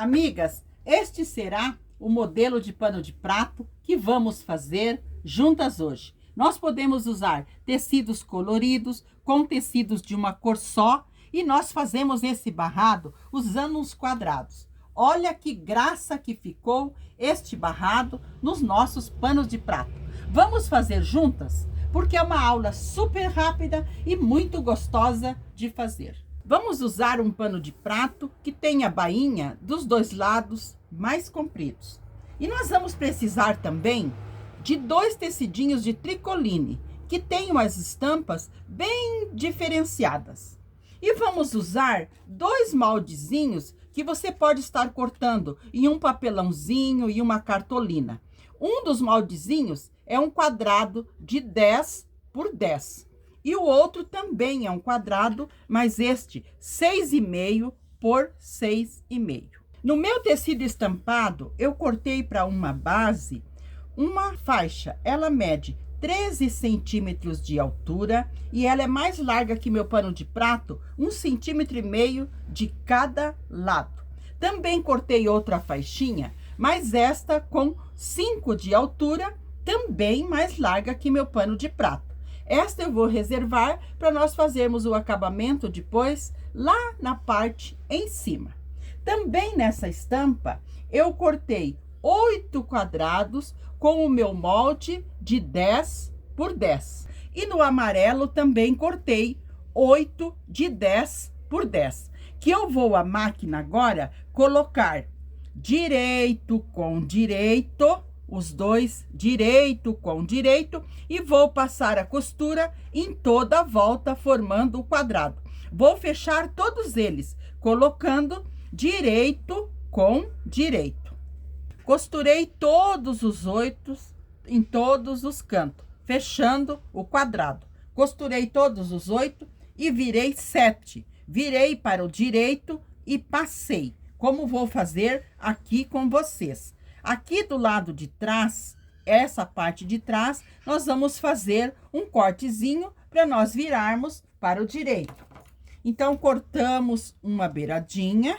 Amigas, este será o modelo de pano de prato que vamos fazer juntas hoje. Nós podemos usar tecidos coloridos com tecidos de uma cor só e nós fazemos esse barrado usando uns quadrados. Olha que graça que ficou este barrado nos nossos panos de prato. Vamos fazer juntas? Porque é uma aula super rápida e muito gostosa de fazer. Vamos usar um pano de prato que tenha bainha dos dois lados mais compridos. E nós vamos precisar também de 2 tecidinhos de tricoline, que tenham as estampas bem diferenciadas. E vamos usar 2 moldezinhos que você pode estar cortando em um papelãozinho e uma cartolina. Um dos moldezinhos é um quadrado de 10 por 10. E o outro também é um quadrado, mas este 6,5 por 6,5. No meu tecido estampado, eu cortei para uma base uma faixa. Ela mede 13 centímetros de altura e ela é mais larga que meu pano de prato, 1,5 centímetro de cada lado. Também cortei outra faixinha, mas esta com 5 de altura, também mais larga que meu pano de prato. Esta eu vou reservar para nós fazermos o acabamento depois lá na parte em cima. Também nessa estampa eu cortei 8 quadrados com o meu molde de 10 por 10. E no amarelo também cortei 8 de 10 por 10. Que eu vou à máquina agora colocar direito com direito, os dois direito com direito, e vou passar a costura em toda a volta formando o quadrado. Vou fechar todos eles colocando direito com direito. Costurei todos os 8 em todos os cantos, fechando o quadrado. Costurei todos os 8 e virei 7. Virei para o direito e passei, como vou fazer aqui com vocês. Aqui do lado de trás, essa parte de trás, nós vamos fazer um cortezinho para nós virarmos para o direito. Então, cortamos uma beiradinha.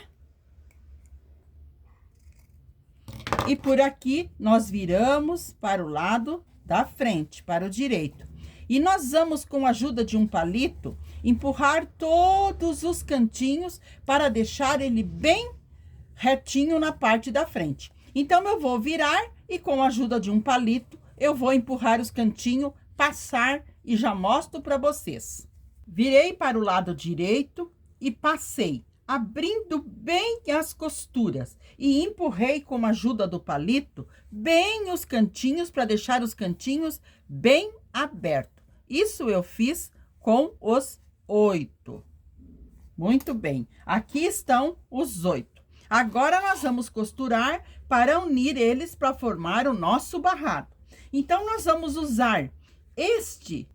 E por aqui, nós viramos para o lado da frente, para o direito. E nós vamos, com a ajuda de um palito, empurrar todos os cantinhos para deixar ele bem retinho na parte da frente. Então, eu vou virar e com a ajuda de um palito, eu vou empurrar os cantinhos, passar e já mostro para vocês. Virei para o lado direito e passei, abrindo bem as costuras e empurrei com a ajuda do palito bem os cantinhos para deixar os cantinhos bem abertos. Isso eu fiz com os 8. Muito bem, aqui estão os 8. Agora, nós vamos costurar para unir eles para formar o nosso barrado. Então, nós vamos usar este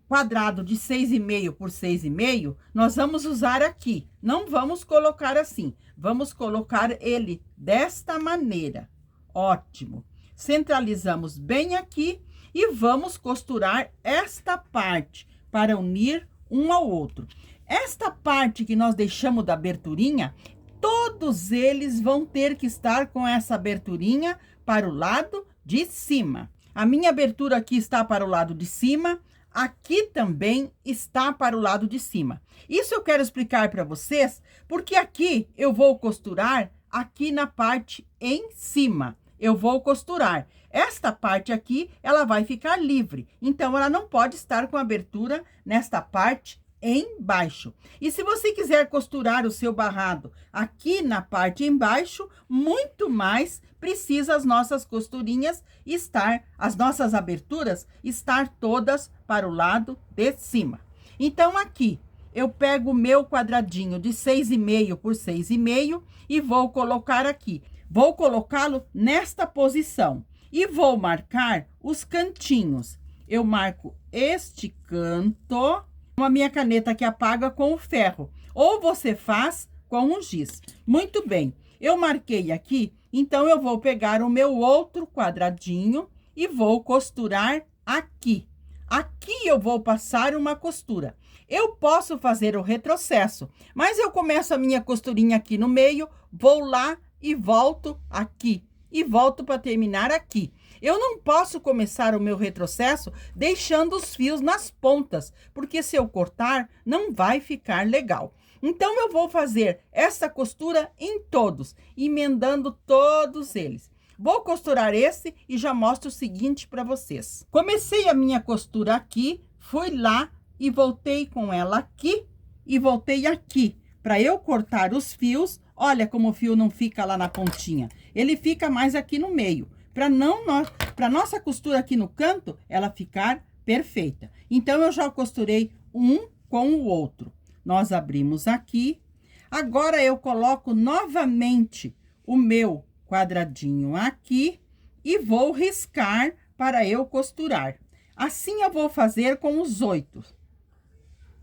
quadrado de 6,5 por 6,5, nós vamos usar aqui. Não vamos colocar assim, vamos colocar ele desta maneira. Ótimo. Centralizamos bem aqui e vamos costurar esta parte para unir um ao outro. Esta parte que nós deixamos da aberturinha, todos eles vão ter que estar com essa aberturinha para o lado de cima. A minha abertura aqui está para o lado de cima, aqui também está para o lado de cima. Isso eu quero explicar para vocês, porque aqui eu vou costurar aqui na parte em cima. Eu vou costurar. Esta parte aqui, ela vai ficar livre. Então, ela não pode estar com abertura nesta parte embaixo. E se você quiser costurar o seu barrado aqui na parte embaixo, muito mais precisa as nossas costurinhas estar, as nossas aberturas estar todas para o lado de cima. Então, aqui eu pego o meu quadradinho de 6,5 por 6,5 e vou colocar aqui. Vou colocá-lo nesta posição e vou marcar os cantinhos. Eu marco este canto com a minha caneta que apaga com o ferro, ou você faz com um giz. Muito bem, eu marquei aqui, então eu vou pegar o meu outro quadradinho e vou costurar aqui. Aqui eu vou passar uma costura. Eu posso fazer o retrocesso, mas eu começo a minha costurinha aqui no meio, vou lá, e volto aqui. E volto para terminar aqui. Eu não posso começar o meu retrocesso deixando os fios nas pontas, porque se eu cortar, não vai ficar legal. Então, eu vou fazer essa costura em todos, emendando todos eles. Vou costurar esse e já mostro o seguinte para vocês. Comecei a minha costura aqui, fui lá e voltei com ela aqui e voltei aqui. Para eu cortar os fios, olha como o fio não fica lá na pontinha. Ele fica mais aqui no meio. Para nossa costura aqui no canto, ela ficar perfeita. Então, eu já costurei um com o outro. Nós abrimos aqui. Agora, eu coloco novamente o meu quadradinho aqui e vou riscar para eu costurar. Assim, eu vou fazer com os 8.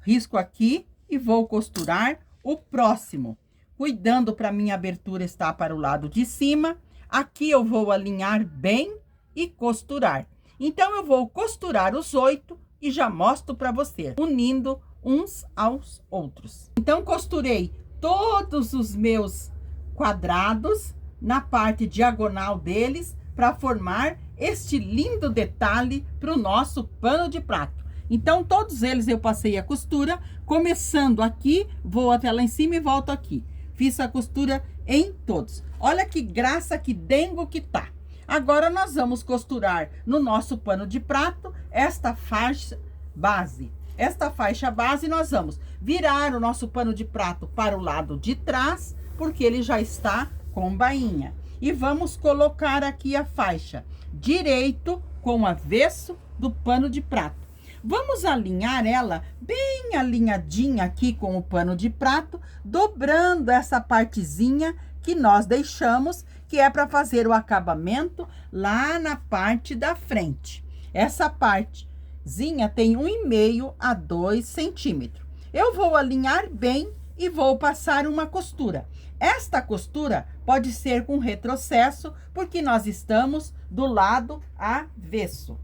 Risco aqui e vou costurar o próximo, cuidando para minha abertura estar para o lado de cima. Aqui eu vou alinhar bem e costurar. Então, eu vou costurar os 8 e já mostro para você, unindo uns aos outros. Então, costurei todos os meus quadrados na parte diagonal deles para formar este lindo detalhe para o nosso pano de prato. Então, todos eles eu passei a costura, começando aqui, vou até lá em cima e volto aqui. Fiz a costura em todos. Olha que graça, que dengo que tá. Agora, nós vamos costurar no nosso pano de prato esta faixa base. Esta faixa base, nós vamos virar o nosso pano de prato para o lado de trás, porque ele já está com bainha. E vamos colocar aqui a faixa direito com o avesso do pano de prato. Vamos alinhar ela bem alinhadinha aqui com o pano de prato, dobrando essa partezinha que nós deixamos, que é para fazer o acabamento lá na parte da frente. Essa partezinha tem 1,5 a 2 centímetros. Eu vou alinhar bem e vou passar uma costura. Esta costura pode ser com retrocesso, porque nós estamos do lado avesso.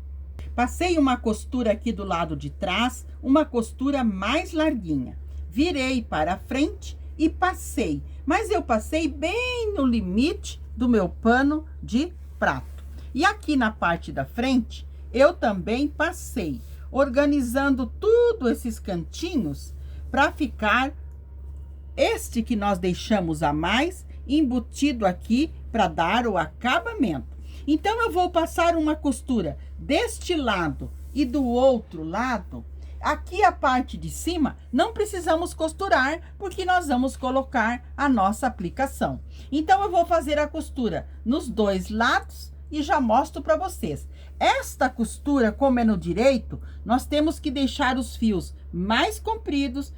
Passei uma costura aqui do lado de trás, uma costura mais larguinha. Virei para frente e passei, mas eu passei bem no limite do meu pano de prato. E aqui na parte da frente, eu também passei, organizando tudo esses cantinhos para ficar este que nós deixamos a mais embutido aqui para dar o acabamento. Então, eu vou passar uma costura deste lado e do outro lado. Aqui a parte de cima não precisamos costurar, porque nós vamos colocar a nossa aplicação. Então, eu vou fazer a costura nos dois lados e já mostro para vocês. Esta costura, como é no direito, nós temos que deixar os fios mais compridos,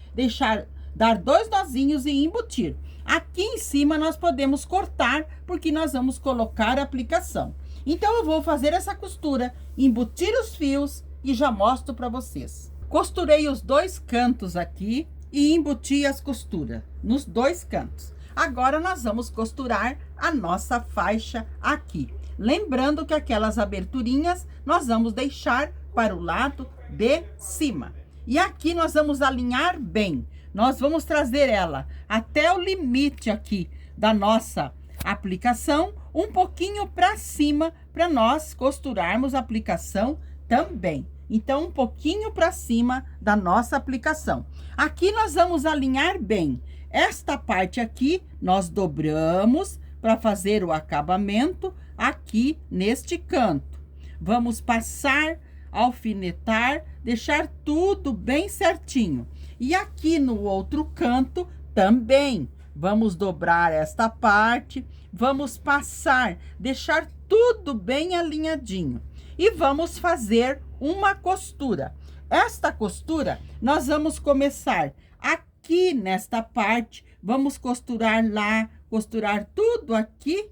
dar 2 nozinhos e embutir. Aqui em cima nós podemos cortar, porque nós vamos colocar a aplicação. Então, eu vou fazer essa costura, embutir os fios e já mostro para vocês. Costurei os 2 cantos aqui e embuti as costuras nos 2 cantos. Agora, nós vamos costurar a nossa faixa aqui. Lembrando que aquelas aberturinhas nós vamos deixar para o lado de cima. E aqui nós vamos alinhar bem. Nós vamos trazer ela até o limite aqui da nossa aplicação, um pouquinho para cima, para nós costurarmos a aplicação também. Então, um pouquinho para cima da nossa aplicação. Aqui nós vamos alinhar bem. Esta parte aqui, nós dobramos para fazer o acabamento aqui neste canto. Vamos passar, alfinetar, deixar tudo bem certinho. E aqui no outro canto também, vamos dobrar esta parte, vamos passar, deixar tudo bem alinhadinho. E vamos fazer uma costura. Esta costura, nós vamos começar aqui nesta parte, vamos costurar lá, costurar tudo aqui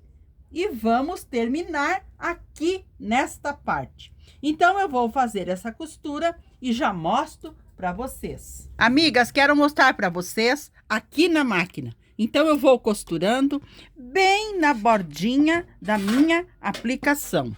e vamos terminar aqui nesta parte. Então, eu vou fazer essa costura e já mostro para vocês. Amigas, quero mostrar para vocês aqui na máquina. Então, eu vou costurando bem na bordinha da minha aplicação.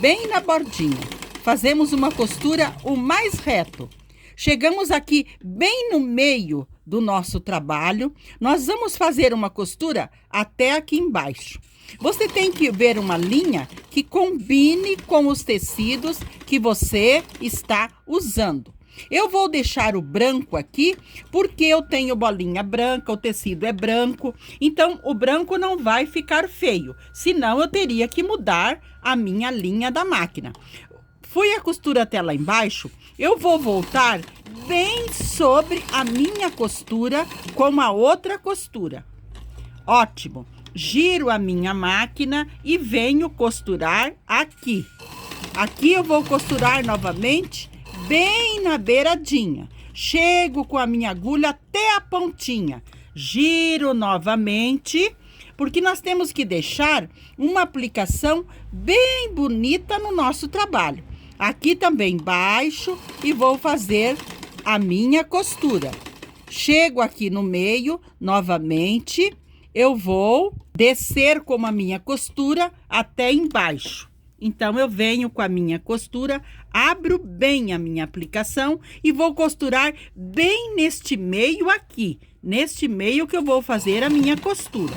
Bem na bordinha. Fazemos uma costura o mais reto. Chegamos aqui bem no meio do nosso trabalho, nós vamos fazer uma costura até aqui embaixo. Você tem que ver uma linha que combine com os tecidos que você está usando. Eu vou deixar o branco aqui, porque eu tenho bolinha branca, o tecido é branco, então o branco não vai ficar feio, senão eu teria que mudar a minha linha da máquina. Fui a costura até lá embaixo, eu vou voltar bem sobre a minha costura com a outra costura. Ótimo! Giro a minha máquina e venho costurar aqui. Aqui eu vou costurar novamente, bem na beiradinha. Chego com a minha agulha até a pontinha. Giro novamente, porque nós temos que deixar uma aplicação bem bonita no nosso trabalho. Aqui também baixo e vou fazer a minha costura. Chego aqui no meio, novamente, eu vou descer com a minha costura até embaixo. Então, eu venho com a minha costura, abro bem a minha aplicação e vou costurar bem neste meio aqui. Neste meio que eu vou fazer a minha costura.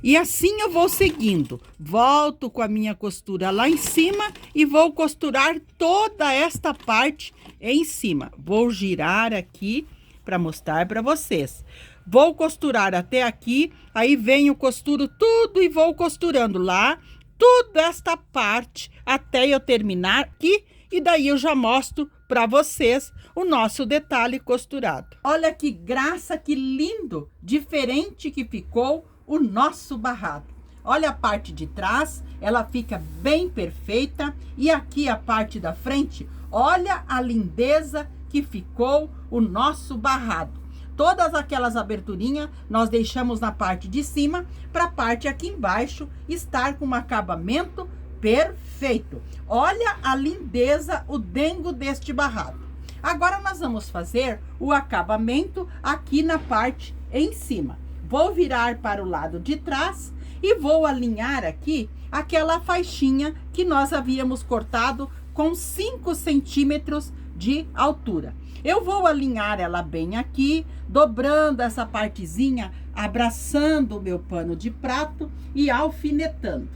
E assim eu vou seguindo. Volto com a minha costura lá em cima e vou costurar toda esta parte em cima. Vou girar aqui para mostrar para vocês. Vou costurar até aqui, aí venho, costuro tudo e vou costurando lá, toda esta parte, até eu terminar aqui, e daí eu já mostro para vocês o nosso detalhe costurado. Olha que graça, que lindo, diferente que ficou o nosso barrado. Olha a parte de trás, ela fica bem perfeita, e aqui a parte da frente, olha a lindeza que ficou o nosso barrado. Todas aquelas aberturinhas nós deixamos na parte de cima, para a parte aqui embaixo estar com um acabamento perfeito. Olha a lindeza, o dengo deste barrado. Agora nós vamos fazer o acabamento aqui na parte em cima. Vou virar para o lado de trás e vou alinhar aqui aquela faixinha que nós havíamos cortado com 5 centímetros de altura. Eu vou alinhar ela bem aqui, dobrando essa partezinha, abraçando o meu pano de prato e alfinetando.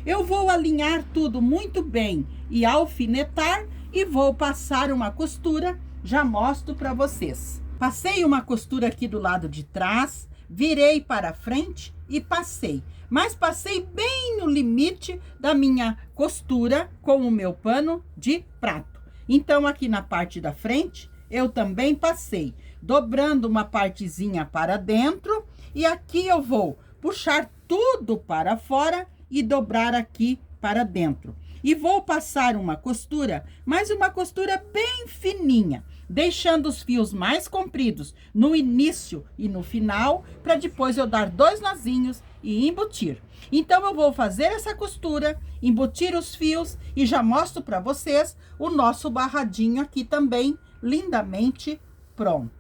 Eu vou alinhar tudo muito bem e alfinetar e vou passar uma costura, já mostro para vocês. Passei uma costura aqui do lado de trás, virei para frente e passei. Mas passei bem no limite da minha costura com o meu pano de prato. Então, aqui na parte da frente, eu também passei, dobrando uma partezinha para dentro, e aqui eu vou puxar tudo para fora e dobrar aqui para dentro. E vou passar uma costura, mas uma costura bem fininha, deixando os fios mais compridos no início e no final, para depois eu dar 2 nozinhos e embutir. Então, eu vou fazer essa costura, embutir os fios e já mostro para vocês o nosso barradinho aqui também, lindamente pronto.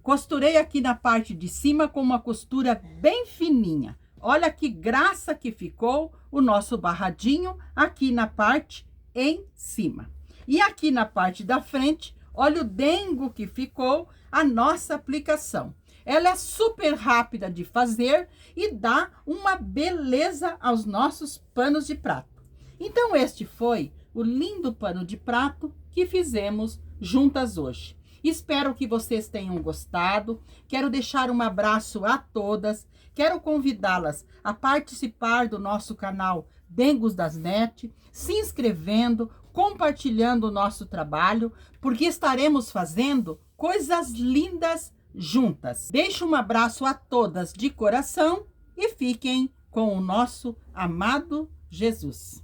Costurei aqui na parte de cima com uma costura bem fininha. Olha que graça que ficou o nosso barradinho aqui na parte em cima. E aqui na parte da frente, olha o dengo que ficou a nossa aplicação. Ela é super rápida de fazer e dá uma beleza aos nossos panos de prato. Então, este foi o lindo pano de prato que fizemos juntas hoje. Espero que vocês tenham gostado. Quero deixar um abraço a todas. Quero convidá-las a participar do nosso canal Dengos das Net, se inscrevendo, compartilhando o nosso trabalho, porque estaremos fazendo coisas lindas juntas. Deixo um abraço a todas de coração e fiquem com o nosso amado Jesus.